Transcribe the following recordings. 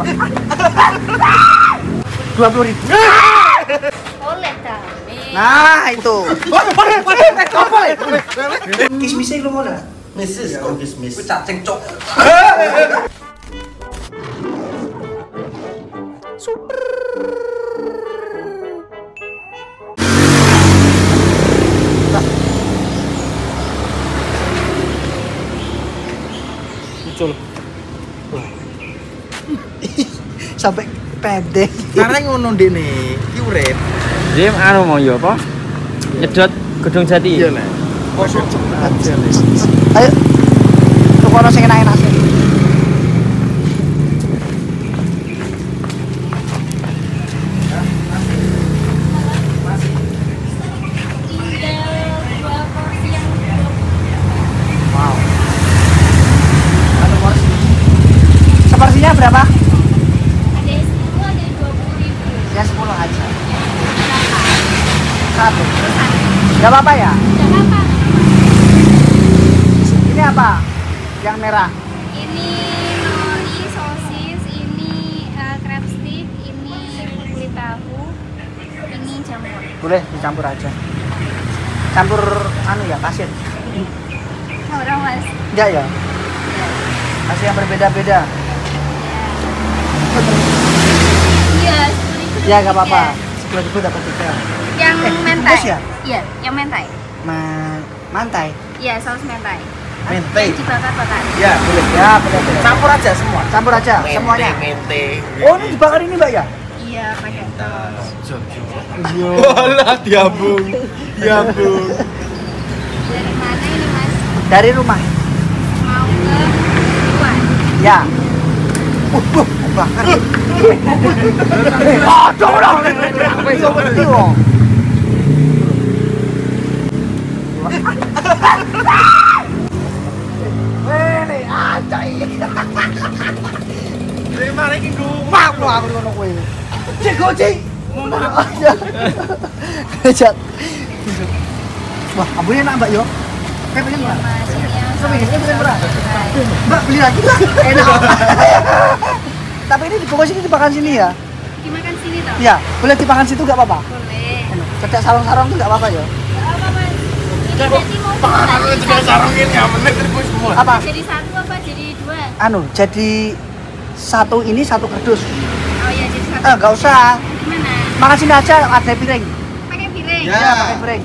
20.000. Boleh dah. Nah itu. Kismisnya lu mau dah? Missis kok kismis. Wih cacing cok. Super. Muncul. Sampai pendek. Karena ngono ndene, iki urip. Jim anu mau yo apa? Nyedot Gedung Jati. Iya nek. Kosok aja nek. Ayo. Tukono sing enak-enak sih. Wow. Satu porsi. Seporsinya berapa? Ada 10, ada 20.000. Ya 10 aja. Satu. Gak apa-apa ya? Tidak apa-apa. Ini apa? Yang merah. Ini nori, sosis, ini crab stick, ini kulit tahu, ini jamur. Boleh dicampur aja. Campur anu ya, pasir. Orang mas. Enggak ya? Masih yang berbeda-beda. Iya, 10.000. Ya nggak apa-apa. 10.000 dapat 3. Yang mentai. bungkus ya? Iya, yang mentai. Mantai. Iya, saus mentai. Mente. Yang dibakar-bakar. Ya, boleh. Ya, boleh. Campur aja semua. Campur aja semuanya. Mente. Oh, ini dibakar ini, Mbak ya? Iya, pakai tos. Walah, diambung. Diambung. Dari mana ini mas? Dari rumah. Mau ke Iwan? Ya. Bakar. Aduh, lah. Iya, betul. Wong. Wene acai. Dari mana iki Mak lu aku ngono kowe. Cek goceng. Kejat. Wah, ambune enak, Mbak yo. Kayak pengen, Iya Mbak. mas, ini yang Tapi ini saus bukan berat. mentai. Mbak, beli lagi lah. Enak. Tapi ini dibungkus ini dimakan sini ya? Dimakan sini toh? Iya, boleh dimakan situ nggak apa-apa? Boleh. Cedak sarung-sarung tuh nggak apa-apa ya? Nggak apa mas. Ini jadi mau Panganan jadi juga satu. sarungin ya, menit terus semua. Apa? Jadi satu apa jadi dua? Anu, jadi satu ini satu kardus. Oh iya jadi satu. Nggak usah. Gimana? Makan sini aja ada piring. Pakai piring? Ya. Ya, pakai piring.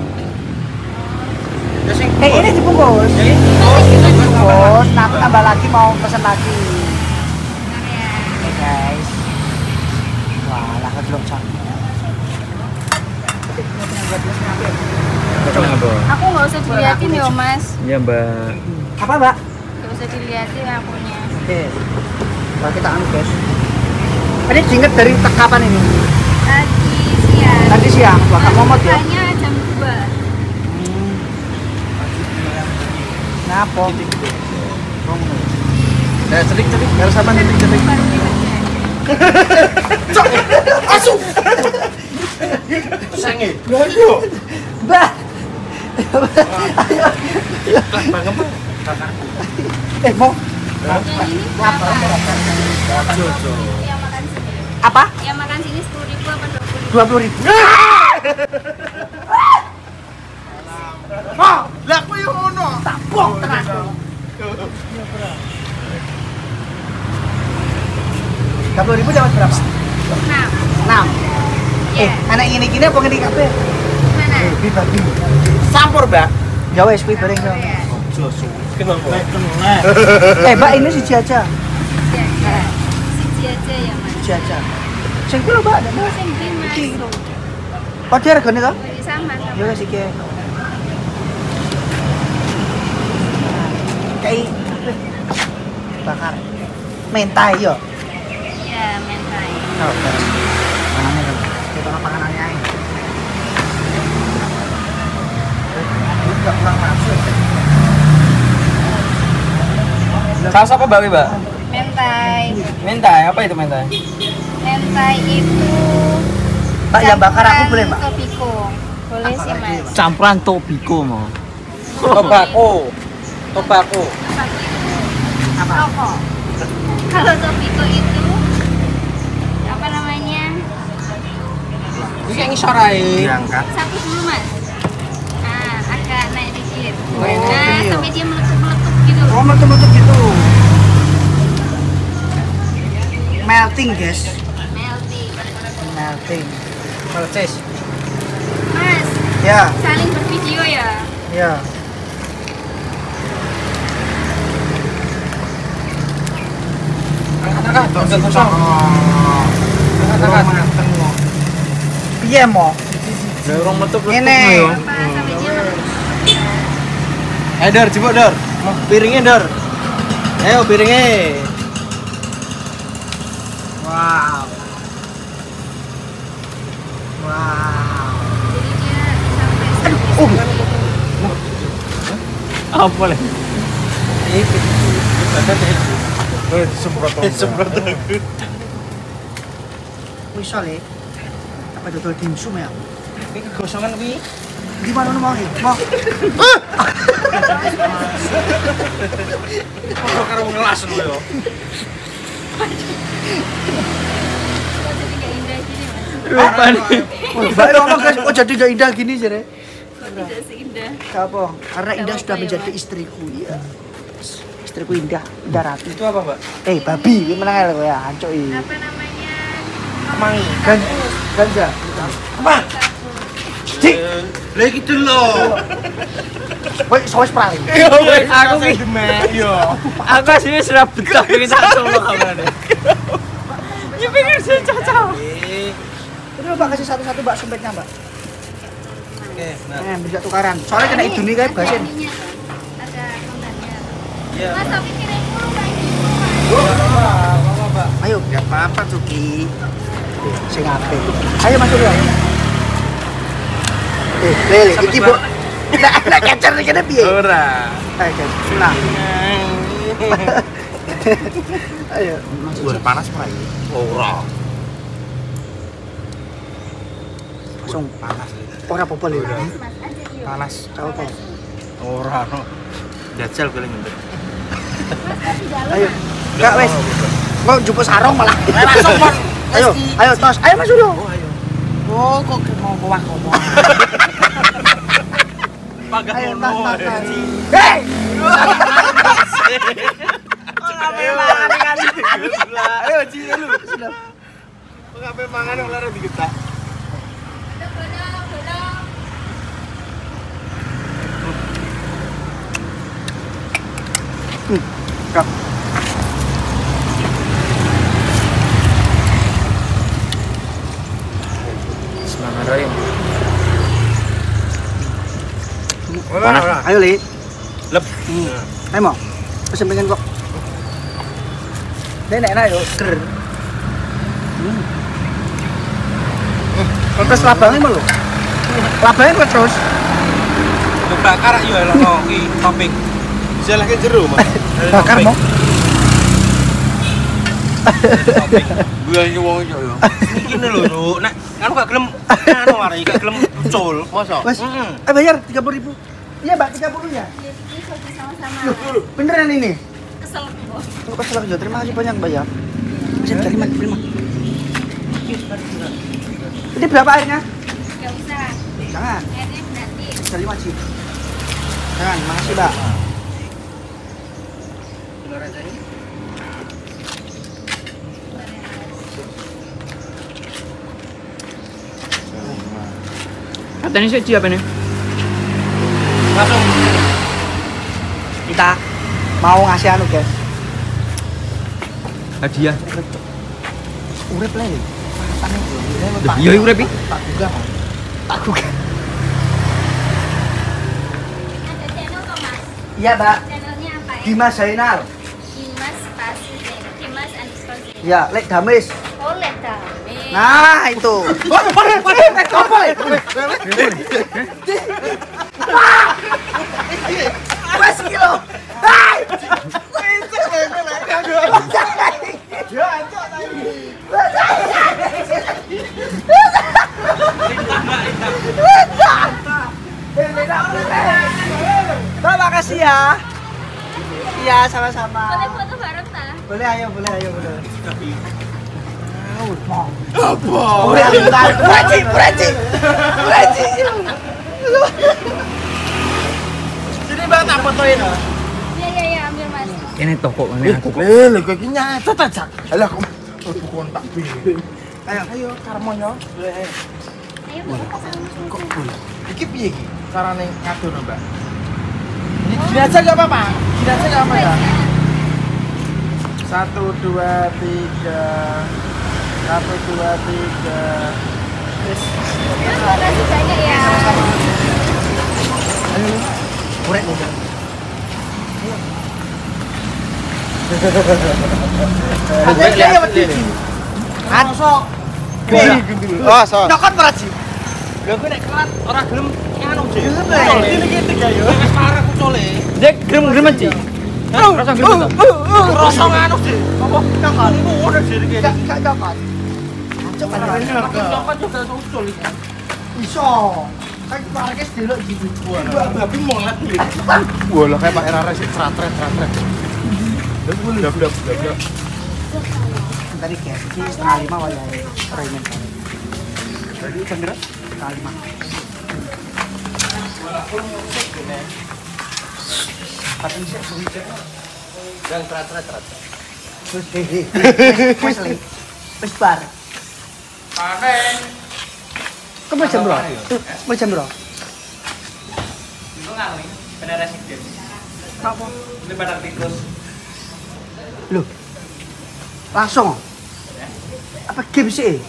Ya sing. Ini dibungkus. Bungkus, nah aku tambah lagi mau pesen lagi. Bentar ya. Oke guys. Wah, lah kejelok cak. Kenapa? Aku nggak usah diliatin ya mas. Iya Mbak. Apa, Mbak? Nggak usah diliatin akunya. Oke. Nah, kita anu guys. Ini diinget dari kapan ini? Tadi siang. Tadi siang, bakal momot ya. Bukanya jam 2. Ngapa? Ya, celik-celik, harus sama celik-celik. Baru dikerja. Asu. Sange. Ayo. Mbak. Bang apa? Mau Yang ini berapa? Jojo. Yang makan sini. apa? Yang makan sini 10.000 apa 20.000? 20.000. Ah, lah aku yo ngono. Tabok tenan. 30.000 dapat berapa? 6. 6. Iya. Anak ini gini apa ngene kabeh? Mana? Bagi. Campur, Mbak. Ya wes kuwi bareng Oh, dong. ya. Jojo. Kenapa? Mbak ini siji aja. Siji aja ya mas. Siji aja. Sing kuwi lho, Mbak, ada Mbak. Sing gede mas. Iki lho. Oh, dia regane to? Sama. Ya wes iki. Kayak bakar. Mentai yo. Iya mentai. Oh, pangannya kan. Kita panganannya ae. Enggak kurang masuk. Saus apa Mbak? Mbak? Mentai. Mentai, apa itu mentai? Mentai itu. Mbak, yang bakar aku boleh, Mbak? Topiko. Boleh sih mas. Campuran tobiko mau. Tobako. Tobako. Apa itu? Rokok. Kalau topiko itu ngisor ae. Diangkat. Satu dulu mas. Nah, agak naik dikit. Oh, Nah, gini, sampai dia meletup-meletup gitu. Oh, meletup-meletup gitu. Melting, guys. Melting. Melting. Melcis. Mas, Ya, saling bervideo ya. ya. Angkat-angkat, tonton kosong. Angkat-angkat. Mateng kok. Piye mo? Lah orang metu Ngene. Apa sampai dia meletup. Dar, coba Dar. Piringnya Dar. Ayo piringnya. Wow. Wow. Jadi dia sampai Oh, apa leh? Semprot. wis le. Apa dodol dimsum ya? Ini kegosongan wi. Di mana mau? Mau. Kok karo ngelas lho yo. kok jadi nggak indah gini mas. Rupane. Oh, baik ngomong guys, kok jadi gak indah gini jere? Kok tidak seindah. Apa? Karena Indah Gak sudah apa-apa ya, menjadi Mas. istriku, iya. Istriku Indah, Indah Rati. Itu apa, Mbak? Babi, ini menang lho ya, hancur ini. Apa namanya? Mangi. Ganja. Apa? Cik. Lah iki lho. Woi, sawes praling. Aku ki Yo. aku asline sudah betah pengen tak solo kabarane. Ya pengen sih cocok. Ini Mbak kasih satu-satu Mbak sumpetnya Mbak. Oke, nah. Bisa tukaran. Soalnya kena itu nih kayak Ada basin. ininya, ada kontannya. Iya. Mas tapi kirain dulu kayak gitu mas. Ayo. Enggak apa-apa, Cuki. Sing apik. Ayo masuk ya. Lele, iki Bu. Nak kecer nih kene piye? Ora. Ayo, guys. Nah. Ayo. Wah, panas Pak. Ora. Langsung Panas. ora apa-apa lho. Mas aja yuk. Panas. Tahu apa? Ora no. Dajal kali ngentek. Mas kan di dalam. Ayo. Enggak wes. Kok jupuk sarung malah. Langsung, Mon. Ayo, ayo tos. Ayo masuk dulu. Oh, ayo. Oh, kok mau kowak ngomong. Pagar Ayo, mono. tas. Hei! Ngapain mangan kan? Ayo, Ci lu. Sudah. Ngapain mangan yang lara digetak? Kak. Bismillahirrahmanirrahim. Panas. Ayo, Li. Lep. Ayo mau. Pesen pengen kok. Ini enak yo, ger. Terus labangnya mau lho. Labangnya kok terus. Bakar yo elono ki topping. Bisa lagi jero, Mas. Bakar mau. Gue iki wong yo. Iki lho, Cuk. Nek kan gak gelem anu mari gak gelem ucul. Mosok. Wes. Bayar 30.000. Iya, Mbak, 30 ya. Jadi pergi sama-sama. Loh, beneran ini? Kesel kok. Enggak salah ya. Terima kasih banyak, Mbak ya. Saya terima. Ini berapa airnya? Gak usah. Jangan. Airnya nanti. Terima kasih. Jangan, makasih, Mbak. Katanya sih apa nih? Langsung Kita mau ngasih anu, guys. Hadiah. Urip le. Iya urip iki. Tak gugah. Tak gugah. Ada channel kok mas. Iya, Mbak. Channelnya apa ya? Dimas Zainal. Dimas Pasi Zain. Dimas underscore Zain. Ya, Lek Damis. Oh leta. Nah, itu. Mas kilo. Hai. Terima kasih ya. Iya, sama-sama. Boleh foto bareng tak? Boleh, ayo, boleh. Apa? Buraci. Sini Mbak tak fotoin. Iya, ambil Mas. Ini toko mana aku kok. Lho kok iki nyatet aja. Alah kok kontak piye. Ayo, karmonyo. Ayo, Kok boleh? Iki piye iki? Carane ngadono, Mbak? Ini gini aja enggak apa-apa. Gini aja enggak apa ya. 1 2 3. 1 2 3. Terima kasih banyak ya. Burek nih. Ada ya wedi. Aso. Oh, so. Nokot Buraci. Lha kowe nek kelat ora gelem anu, Dik. Gelem. Iki tiga yo. Wis parah kucole. Dek, grem aja. Rasa grem to. Rasa nganu, Dik. Apa? Nokot. Ngono jere kene. Gak nokot. Cok kan Cokot juga usul iki. iso. Kan parke delok gitu. Babi molet iki. Wah, lah kayak Pak Era sik tratret. Blok. Tadi kayak sih setengah 5 wayahe remen. Jadi jam berapa? Setengah 5. Paten sih suwi. Yang tratret. Terus wis bar. Panen. Kamu jam berapa? Mau jam berapa? Itu nganu, bener residen. Apa? Ini pada tikus. Loh. Langsung. Apa game sih?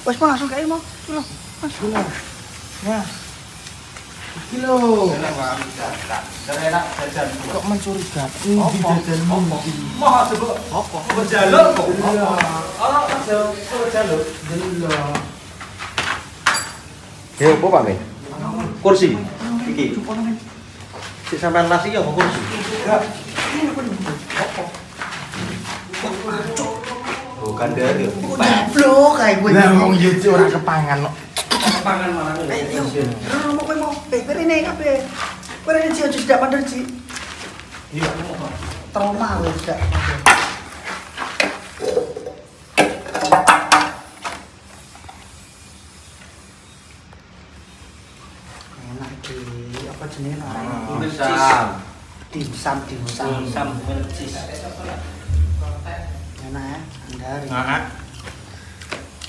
Wes mau langsung kayak mau. Loh. Langsung. Nah. Kilo. Kok mencurigakan? Apa? Mau sebut apa? Berjalur kok. Ora berjalur. Ya apa Pak Men? Kursi. Iki. Sik sampean las iki apa kursi? Bukan dari. Blok kayak gue. Lah wong yo ora kepangan kok. Pangan mana nih? Ayo, mau kowe mau. Rene kabeh. Kowe rene sih aja tidak pandel sih. Iya. Trauma wis gak. Enak iki. Apa jenenge arek? Dimsum. Sam percis. Enak ya, andari. Heeh.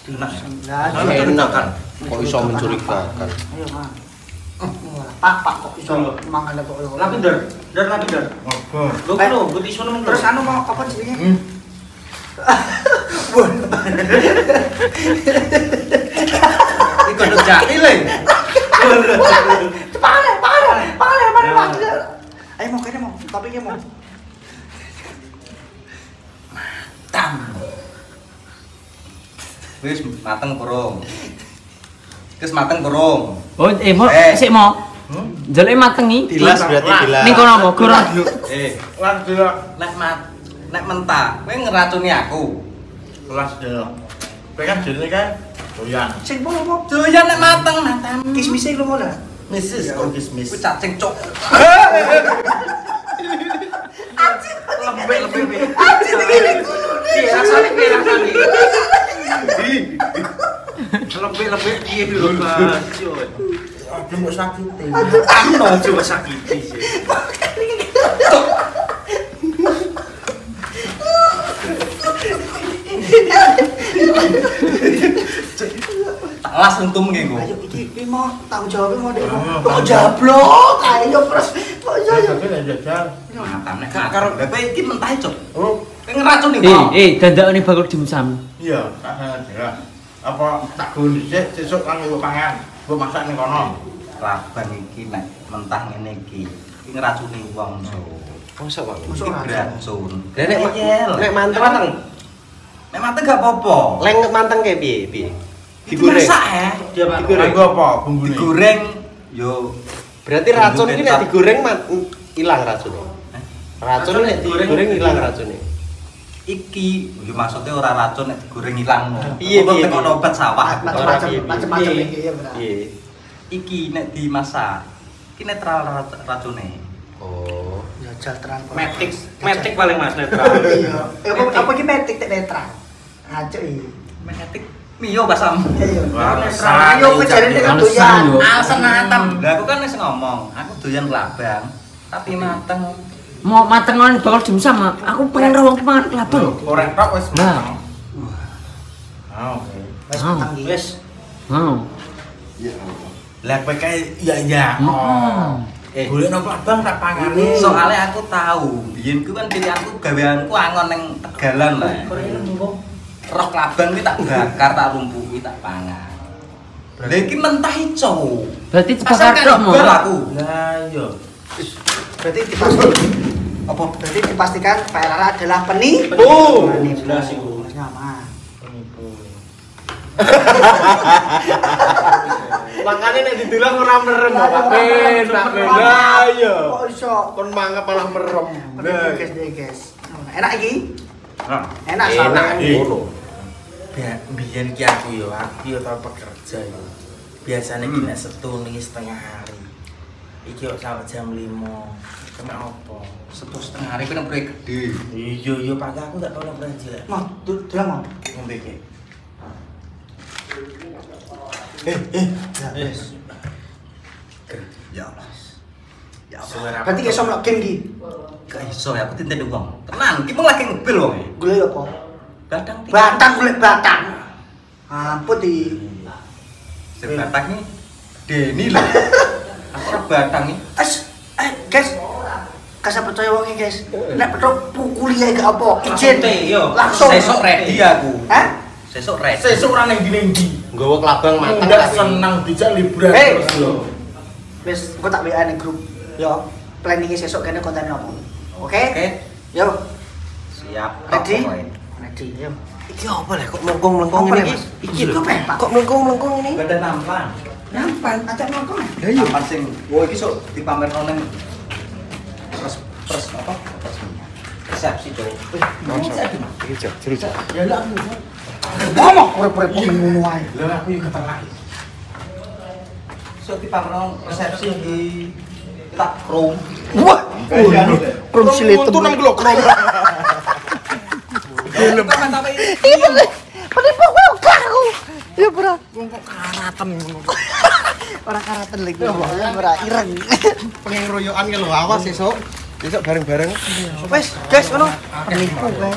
Dimsum. Enak kan. Kok iso mencurigakan? Ayo, Mang. Pak kok iso mangan kok. Lapidar. Oke. Lho, gue tisu nang Terus anu mau apa jenenge? Bun. Iku nduk jaki le. Pare. Ayo mau kene mau, tapi ke mau. Wis mateng kurung. Wis mateng kurung. Oh, mau sik mau. Jale mateng iki. Dilas berarti dilas. Ning kono apa? Kurang dulu. Lan delok. Nek mentah, kowe ngeracuni aku. Kelas delok. Kowe kan jenenge kan doyan. Sing mau apa? Doyan nek mateng. Kismise lu mau dah. Misis kok kismis. Kuwi cacing cok. Lebih. Rasane. Lebih piye dulu, Mas. Aduh mbok sakiti. Aku coba sakiti sih. Las untung nggih, Ayo iki mau tanggung jawab mau dek. Kok jablok? Ayo terus. Kok iso yo. Tapi nek jajal. Mantap nek karo kowe iki mentah cok. Oh, Kowe ngeracuni kok. Dandakane bakul dimsum. iya, tak jelas. Apa tak gun dhisik sesuk kan yo pangan. Mbok masak ning kono. Laban iki nek mentah ngene iki. Iki ngeracuni wong so. Mosok Pak. Mosok Iki beracun. Nek manteng. Nek manteng gak apa-apa. Leng manteng kayak piye? Digoreng. Masak Digoreng apa bumbune? Digoreng yo Berarti racun ini nek digoreng hilang racunnya. Racun nek digoreng hilang racunnya. iki yo maksudnya ora racun nek digoreng ilang. Piye, Kok piye, tekok piye? obat sawah. Macam-macam iki ya benar. Iya. Iki nek dimasak iki netral racune. Oh. Ya jal terang. Metik paling Mas netral. Iya. Apa iki metik tek netral? Ngaco iki. Metik Mio basam. Iya. Alasan. Ayo kejarin nek doyan. Alasan antem. Lah aku kan wis ngomong, aku doyan kelabang. Tapi mateng. Mau matengan bakal dimsam, aku pengen rawang mangan kelabang. Korek tok wis. Nah. Oke. Wes petang iki. Wis. Mau. Lah kowe kae iya. Golek nang kelabang tak pangane. Soalnya aku tahu, biyen ku kan pilihanku gaweanku angon ning Tegalan lah. Roh kelabang iki tak bakar, tak lumpuhi, tak pangan. Lah iki mentah ico. Berarti dibakar tok mau. Aku. Lah iya. Berarti dipastikan apa? Berarti dipastikan Pak Lara adalah penipu. Jelas iku. Nyaman. Makane nek didulang ora merem kok, Pak. Enak lah iya. Kok iso? Kon mangap malah merem. Guys. Enak iki? Nah, Enak Enak sama. ngono. Biyen ki aku yo tau pekerja yo. Biasane ki nek setu ning setengah hari. Iki kok sampe jam 5. Kena opo? 1,5 hari kan proyek gede. Iya Pak, aku gak tau nek jelek. Mau, dolan mau. Ngombe ki. Ya wes. Ya Mas. Ya Suara Berarti iso mlok game iki. gak iso ya, aku tinteni wong. Tenan, ki mung lagi ngebil wong. Golek apa? Batang Batang golek batang. Ampun di. Sing batang iki Deni lho. Aku batang iki. Guys. Kasih percaya wong iki, guys. Nek petok kuliah gak apa? Izin. Langsung. Sesuk ready aku. Hah? Sesuk ready. sesuk ora ning ndi-ndi. Nggawa kelabang mateng Ndak seneng dijak liburan Hei. terus lho. Wes, engko tak WA ning grup. Yo, planning sesuk kene kontennya apa? Oke? Oke. Yo, Siap. ready? Pokoknya. Ready, yo. Iki apa lah kok melengkung-melengkung Apa ini, iki? Mas? Iki kok pepak. Kok melengkung-melengkung ini? Badan nampan. Nampan, ajak nongkrong. Lah iya. Nampan sing wo iki sok dipamerno ning pres apa? Resepsi to. Iki cerita. Ya lah aku. Ngomong urip-urip ngono wae. Lah aku yo ketengah. Sok dipamerno resepsi di tak krom. Wah, krom siletum. Untu 6 kilo krom. Film. Tapi Penipu kok aku. Ya, Bro. Kok karatan ngono. Ora karatan lagi. Ora ireng. Pengen royokan ki lho, awas esuk. Besok bareng-bareng. Wes, guys, ngono. Penipu kok.